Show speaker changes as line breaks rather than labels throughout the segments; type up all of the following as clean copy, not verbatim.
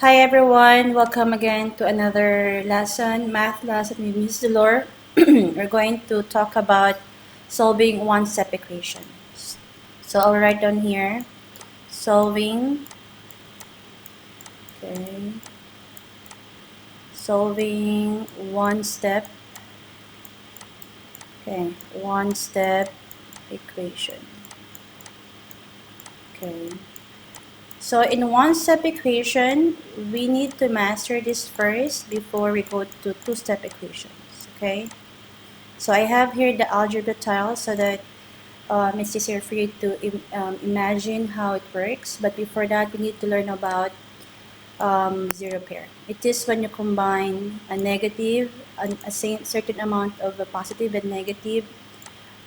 Hi everyone, welcome again to another lesson, math lesson with Ms. Delore. We're going to talk about solving one-step equations. So I'll write down here, solving, okay, solving one-step equation. Okay. So in one-step equation, we need to master this first before we go to two-step equations, okay? So I have here the algebra tile so that it's easier for you to imagine how it works. But before that, we need to learn about zero pair. It is when you combine a negative, a certain amount of a positive and negative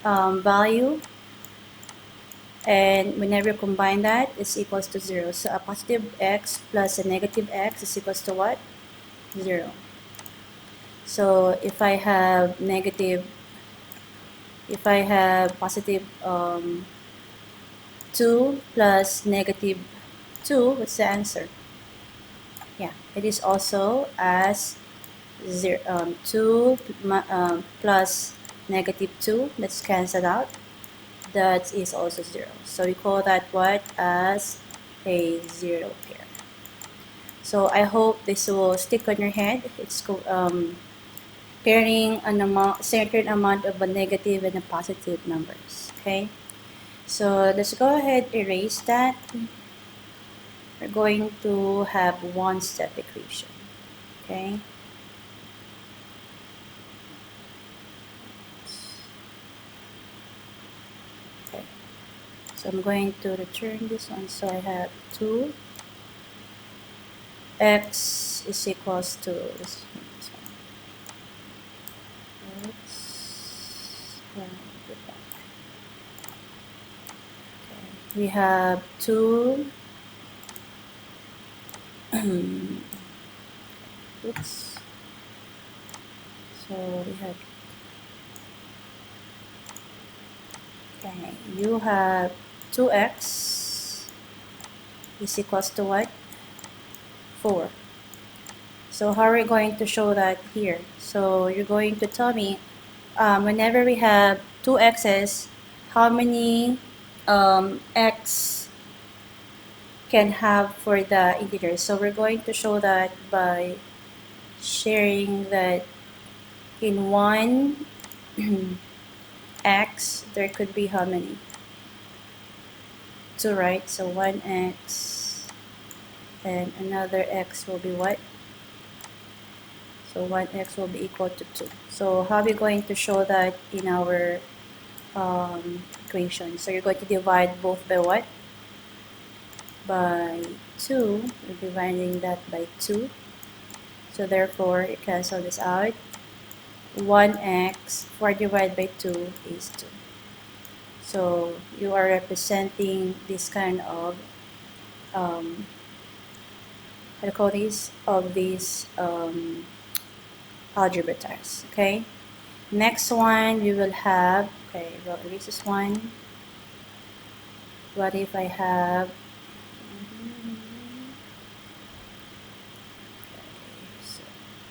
value, and whenever you combine that, it's equals to 0. So a positive x plus a negative x is equals to what? 0. So if I have positive 2 plus negative 2, what's the answer? Yeah, it is also as 2 plus negative 2. Let's cancel out. That is also 0. So we call that what? As a zero pair. So I hope this will stick on your head. It's pairing certain amount of a negative and a positive numbers. Okay. So let's go ahead erase that. We're going to have one-step equation. Okay. Okay. So I'm going to return this one. So I have 2 x is equals to this one. Okay. We have 2 oops. So we have okay, you have 2x is equals to what? 4. So how are we going to show that here? So you're going to tell me whenever we have 2 x's, how many x can have for the integers. So we're going to show that by sharing that in one x, there could be how many? 2, right? So 1x and another x will be what? So 1x will be equal to 2. So how are we going to show that in our equation? So you're going to divide both by what? By 2. We're dividing that by 2. So therefore, you cancel this out. 1x, 4 divided by 2 is 2. So you are representing this kind of how do you call these? Of these algebra tiles. Okay. Next one we will have. Okay, well erase this one. What if I have?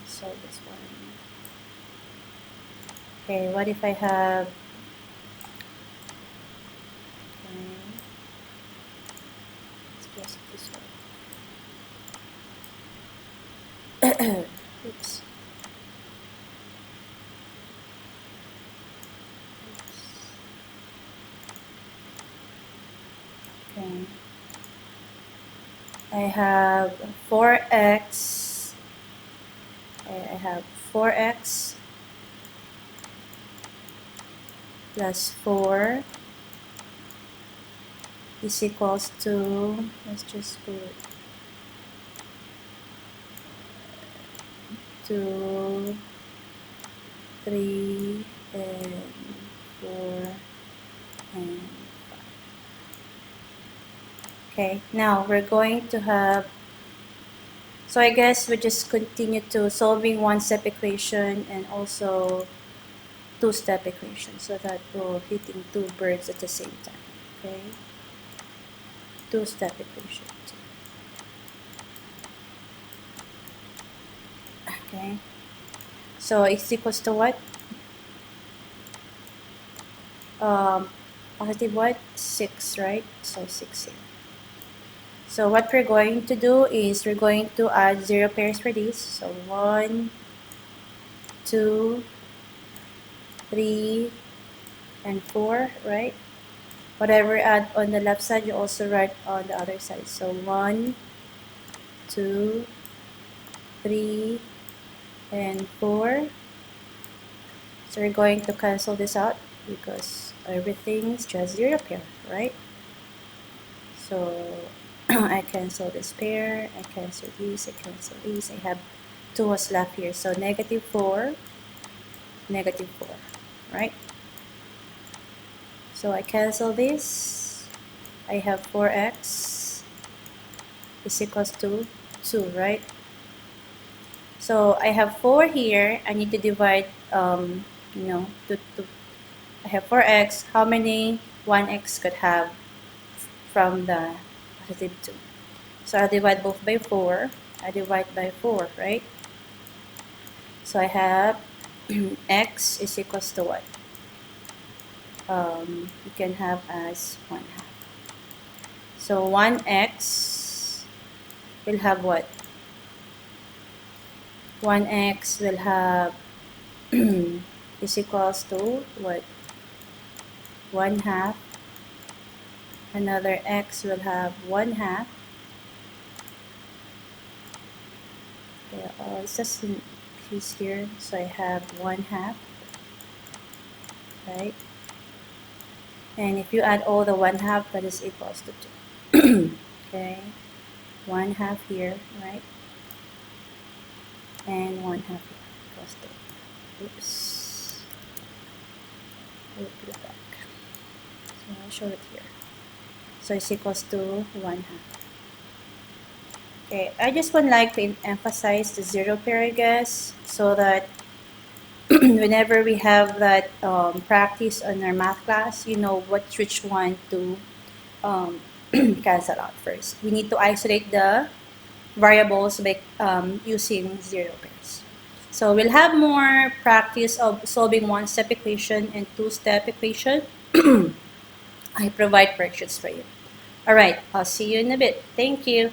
So this one. Okay, what if I have? Let's this one. Oops. Okay. I have 4x. Okay, I have 4x plus 4 is equals to, let's just put 2, 3, and 4, and 5. Okay, now we're going to have, so I guess we just continue to solving one-step equation and also two-step equation so that we're hitting 2 birds at the same time. Okay, two-step equation. Okay, so x equals to what? Positive what? 6, right? So 6 here. So what we're going to do is we're going to add 0 pairs for this. So 1, 2, 3, and 4, right? Whatever add on the left side, you also write on the other side. So 1, 2, 3, and 4. So we're going to cancel this out because everything is just 0 pair, right? So I cancel this pair, I cancel these, I cancel these. I have 2 was left here. So negative 4, negative 4, right? So I cancel this. I have 4x is equals to 2, right? So I have 4 here. I need to divide, I have 4x. How many 1x could have from the positive 2? So I'll divide both by 4. I divide by 4, right? So I have x is equals to what? You can have as 1/2. So 1x will have what? 1x will have is equals to what? 1/2. Another x will have 1/2. Okay, it's just an piece here. So I have 1/2, right? And if you add all the 1/2, that is equals to 2. Okay, 1/2 here, right? And 1/2 here equals to, oops, we'll put it back. So I'll show it here. So it's equals to 1/2. Okay, I just would like to emphasize the 0 pair, I guess, so that whenever we have that practice on our math class, you know which one to cancel out first. We need to isolate the variables by using 0 pairs. So we'll have more practice of solving one-step equation and two-step equation. I provide worksheets for you. All right, I'll see you in a bit. Thank you.